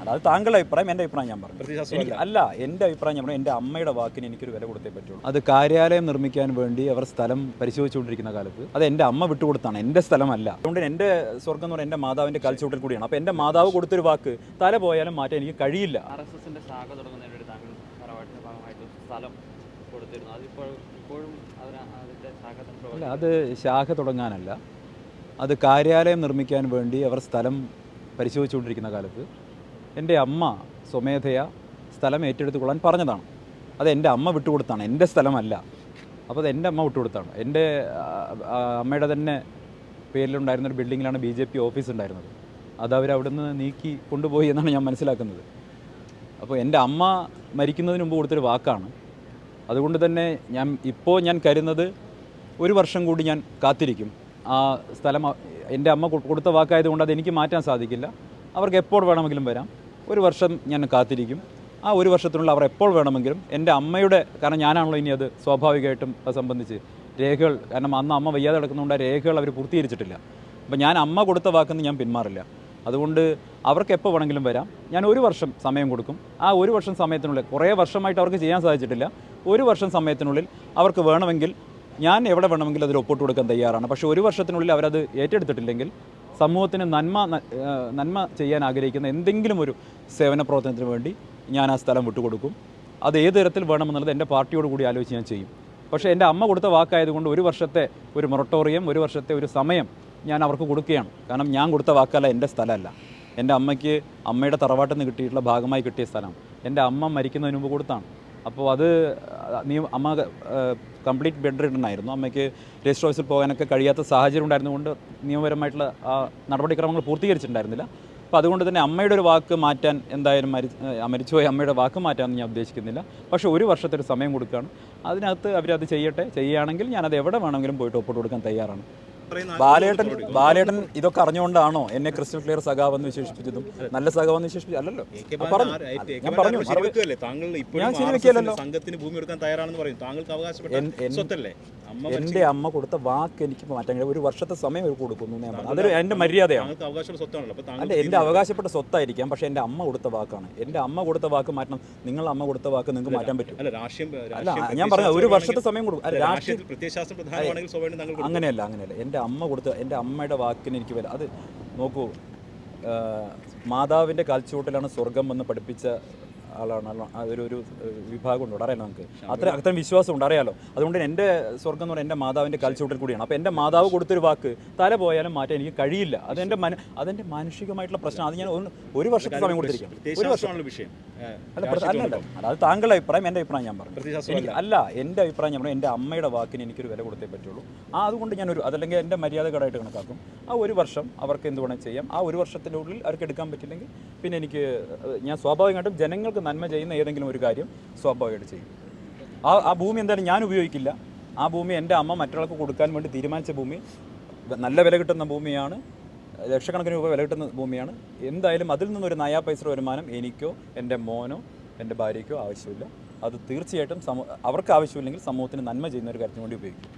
അത് താങ്കളുടെ അഭിപ്രായം, എൻ്റെ അഭിപ്രായം ഞാൻ പറഞ്ഞു. അല്ല, എൻ്റെ അഭിപ്രായം ഞാൻ പറഞ്ഞു. എൻ്റെ അമ്മയുടെ വാക്കിന് എനിക്കൊരു വില കൊടുത്തേ പറ്റുള്ളൂ. അത് കാര്യാലയം നിർമ്മിക്കാൻ വേണ്ടി അവർ സ്ഥലം പരിശോധിച്ചുകൊണ്ടിരിക്കുന്ന കാലത്ത് അത് എൻ്റെ അമ്മ വിട്ടുകൊടുത്താണ്, എൻ്റെ സ്ഥലമല്ല. അതുകൊണ്ട് എൻ്റെ സ്വർഗ്ഗം എന്ന് പറഞ്ഞാൽ എൻ്റെ മാതാവിൻ്റെ കാൽച്ചുവട്ടിൽ കൂടിയാണ്. അപ്പോൾ എൻ്റെ മാതാവ് കൊടുത്തൊരു വാക്ക് തല പോയാലും മാറ്റാൻ എനിക്ക് കഴിയില്ല. RSSന്റെ ശാഖ തുടങ്ങുന്നതിന് വേണ്ടി താങ്കൾ തറവാട്ടിൻ്റെ ഭാഗമായിട്ട് സ്ഥലം കൊടുത്തിരുന്നു. ഇപ്പോഴും അതിൻ്റെ ശാഖ അല്ല, അത് ശാഖ തുടങ്ങാനല്ല, അത് കാര്യാലയം നിർമ്മിക്കാൻ വേണ്ടി അവർ സ്ഥലം പരിശോധിച്ചുകൊണ്ടിരിക്കുന്ന കാലത്ത് എൻ്റെ അമ്മ സ്വമേധയാ സ്ഥലം ഏറ്റെടുത്തുകൊള്ളാൻ പറഞ്ഞതാണ്. അത് എൻ്റെ അമ്മ വിട്ടുകൊടുത്താണ്, എൻ്റെ സ്ഥലമല്ല. അപ്പോൾ അത് എൻ്റെ അമ്മ വിട്ടുകൊടുത്താണ്. എൻ്റെ അമ്മയുടെ തന്നെ പേരിലുണ്ടായിരുന്നൊരു ബിൽഡിങ്ങിലാണ് BJP ഓഫീസ് ഉണ്ടായിരുന്നത്. അത് അവർ നിന്ന് നീക്കി കൊണ്ടുപോയി എന്നാണ് ഞാൻ മനസ്സിലാക്കുന്നത്. അപ്പോൾ എൻ്റെ അമ്മ മരിക്കുന്നതിന് മുമ്പ് കൊടുത്തൊരു വാക്കാണ്. അതുകൊണ്ട് തന്നെ ഞാൻ കരുതുന്നത് ഒരു വർഷം കൂടി ഞാൻ കാത്തിരിക്കും. ആ സ്ഥലം എൻ്റെ അമ്മ കൊടുത്ത വാക്കായതുകൊണ്ട് അതെനിക്ക് മാറ്റാൻ സാധിക്കില്ല. അവർക്ക് എപ്പോൾ വേണമെങ്കിലും വരാം. ഒരു വർഷം ഞാൻ കാത്തിരിക്കും. ആ ഒരു വർഷത്തിനുള്ള അവർ എപ്പോൾ വേണമെങ്കിലും എൻ്റെ അമ്മയുടെ, കാരണം ഞാനാണല്ലോ ഇനി അത് സ്വാഭാവികമായിട്ടും അത് സംബന്ധിച്ച് രേഖകൾ, കാരണം അന്ന് അമ്മ വയ്യാതെ കിടക്കുന്നതുകൊണ്ട് ആ രേഖകൾ അവർ പൂർത്തീകരിച്ചിട്ടില്ല. അപ്പോൾ ഞാൻ അമ്മ കൊടുത്ത വാക്കെന്ന് ഞാൻ പിന്മാറില്ല. അതുകൊണ്ട് അവർക്ക് എപ്പോൾ വേണമെങ്കിലും വരാം. ഞാൻ ഒരു വർഷം സമയം കൊടുക്കും. ആ ഒരു വർഷം സമയത്തിനുള്ളിൽ, കുറേ വർഷമായിട്ട് അവർക്ക് ചെയ്യാൻ സാധിച്ചിട്ടില്ല, ഒരു വർഷം സമയത്തിനുള്ളിൽ അവർക്ക് വേണമെങ്കിൽ ഞാൻ എവിടെ വേണമെങ്കിലും അതിൽ ഒപ്പിട്ട് കൊടുക്കാൻ തയ്യാറാണ്. പക്ഷേ ഒരു വർഷത്തിനുള്ളിൽ അവരത് ഏറ്റെടുത്തിട്ടില്ലെങ്കിൽ സമൂഹത്തിന് നന്മ ചെയ്യാൻ ആഗ്രഹിക്കുന്ന എന്തെങ്കിലും ഒരു സേവന പ്രവർത്തനത്തിന് വേണ്ടി ഞാൻ ആ സ്ഥലം വിട്ടുകൊടുക്കും. അത് ഏത് തരത്തിൽ വേണമെന്നുള്ളത് എൻ്റെ പാർട്ടിയോട് കൂടി ആലോചിച്ച് ഞാൻ ചെയ്യും. പക്ഷേ എൻ്റെ അമ്മ കൊടുത്ത വാക്കായതുകൊണ്ട് ഒരു വർഷത്തെ ഒരു മൊറട്ടോറിയം, ഒരു വർഷത്തെ ഒരു സമയം ഞാൻ അവർക്ക് കൊടുക്കുകയാണ്. കാരണം ഞാൻ കൊടുത്ത വാക്കല്ല, എൻ്റെ സ്ഥലമല്ല. എൻ്റെ അമ്മയ്ക്ക് അമ്മയുടെ തറവാട്ടിൽ നിന്ന് കിട്ടിയിട്ടുള്ള ഭാഗമായി കിട്ടിയ സ്ഥലം എൻ്റെ അമ്മ മരിക്കുന്നതിന് മുമ്പ് കൊടുത്താണ്. അപ്പോൾ അത് അമ്മ കംപ്ലീറ്റ് ബെഡ് റിഡൺ ആയിരുന്നു. അമ്മയ്ക്ക് രജിസ്റ്റർ ഓഫീസിൽ പോകാനൊക്കെ കഴിയാത്ത സാഹചര്യം ഉണ്ടായിരുന്നുകൊണ്ട് നിയമപരമായിട്ടുള്ള ആ നടപടിക്രമങ്ങൾ പൂർത്തീകരിച്ചിട്ടുണ്ടായിരുന്നില്ല. അപ്പോൾ അതുകൊണ്ട് തന്നെ അമ്മയുടെ ഒരു വാക്ക് മാറ്റാൻ എന്തായാലും മരിച്ചുപോയ അമ്മയുടെ വാക്ക് മാറ്റാമെന്ന് ഞാൻ ഉദ്ദേശിക്കുന്നില്ല. പക്ഷേ ഒരു വർഷത്തെ ഒരു സമയം കൊടുക്കുകയാണ്. അതിനകത്ത് അവരത് ചെയ്യുകയാണെങ്കിൽ ഞാനത് എവിടെ വേണമെങ്കിലും പോയിട്ട് ഒപ്പിട്ട് കൊടുക്കാൻ തയ്യാറാണ്. ബാലേട്ടൻ ഇതൊക്കെ അറിഞ്ഞുകൊണ്ടാണോ എന്നെ ക്രിസ്റ്റൽ ക്ലിയർ സഖാവെന്ന് വിശേഷിപ്പിച്ചതും നല്ല സഖാവെന്ന് വിശേഷിപ്പിച്ചു? അല്ലല്ലോ, ഞാൻ പറഞ്ഞു. ഞാൻ ശരിവെക്കല്ലോ. എൻ്റെ അമ്മ കൊടുത്ത വാക്ക് എനിക്ക് മാറ്റാൻ കഴിയും. ഒരു വർഷത്തെ സമയം അവർ കൊടുക്കുന്നു. അതൊരു എൻ്റെ മര്യാദയാണ്. അല്ല, എൻ്റെ അവകാശപ്പെട്ട സ്വത്തായിരിക്കാം, പക്ഷേ എൻ്റെ അമ്മ കൊടുത്ത വാക്കാണ്. എൻ്റെ അമ്മ കൊടുത്ത വാക്ക് മാറ്റണം. നിങ്ങളുടെ അമ്മ കൊടുത്ത വാക്ക് നിങ്ങൾക്ക് മാറ്റാൻ പറ്റും? അല്ല, ഞാൻ പറഞ്ഞ ഒരു വർഷത്തെ സമയം കൊടുക്കും. അങ്ങനെയല്ല. എൻ്റെ അമ്മയുടെ വാക്കിന് എനിക്ക് വരാം. അത് നോക്കൂ, മാതാവിൻ്റെ കാൽച്ചുവട്ടിലാണ് സ്വർഗം എന്ന് പഠിപ്പിച്ച ആളാണ്. ഒരു വിഭാഗമുണ്ട്, അറിയാലോ നമുക്ക്. അത്രയും വിശ്വാസമുണ്ട്, അറിയാലോ. അതുകൊണ്ട് എൻ്റെ സ്വർഗം എന്ന് പറഞ്ഞാൽ എൻ്റെ മാതാവിൻ്റെ കാൽച്ചുവട്ടിൽ കൂടിയാണ്. അപ്പോൾ എൻ്റെ മാതാവ് കൊടുത്തൊരു വാക്ക് തല പോയാലും മാറ്റാൻ എനിക്ക് കഴിയില്ല. അതെൻ്റെ മാനുഷികമായിട്ടുള്ള പ്രശ്നം. അത് ഞാൻ ഒരു വർഷത്തെ സമയം കൊടുത്തിരിക്കാം. അല്ലല്ലോ, അത് താങ്കളുടെ അഭിപ്രായം, എൻ്റെ അഭിപ്രായം ഞാൻ പറഞ്ഞു. അല്ല, എൻ്റെ അഭിപ്രായം ഞാൻ പറഞ്ഞു. എൻ്റെ അമ്മയുടെ വാക്കിന് എനിക്കൊരു വില കൊടുത്തേ പറ്റുള്ളൂ. അതുകൊണ്ട് അതല്ലെങ്കിൽ എൻ്റെ മര്യാദകേടായിട്ട് കണക്കാക്കും. ആ ഒരു വർഷം അവർക്ക് എന്ത് വേണമെങ്കിൽ ചെയ്യാം. ആ ഒരു വർഷത്തിൻ്റെ ഉള്ളിൽ അവർക്ക് എടുക്കാൻ പറ്റില്ലെങ്കിൽ പിന്നെ ഞാൻ സ്വാഭാവികമായിട്ടും ജനങ്ങൾക്ക് നന്മ ചെയ്യുന്ന ഏതെങ്കിലും ഒരു കാര്യം സ്വാഭാവികമായിട്ട് ചെയ്യും. ആ ഭൂമി എന്തായാലും ഞാൻ ഉപയോഗിക്കില്ല. ആ ഭൂമി എൻ്റെ അമ്മ മറ്റൊരാൾക്ക് കൊടുക്കാൻ വേണ്ടി തീരുമാനിച്ച ഭൂമി, നല്ല വില കിട്ടുന്ന ഭൂമിയാണ്, ലക്ഷക്കണക്കിന് രൂപ വില കിട്ടുന്ന ഭൂമിയാണ്. എന്തായാലും അതിൽ നിന്നൊരു നയാ പൈസ വരുമാനം എനിക്കോ എൻ്റെ മോനോ എൻ്റെ ഭാര്യയ്ക്കോ ആവശ്യമില്ല. അത് തീർച്ചയായിട്ടും അവർക്ക് ആവശ്യമില്ലെങ്കിൽ സമൂഹത്തിന് നന്മ ചെയ്യുന്ന ഒരു കാര്യത്തിന് വേണ്ടി ഉപയോഗിക്കും.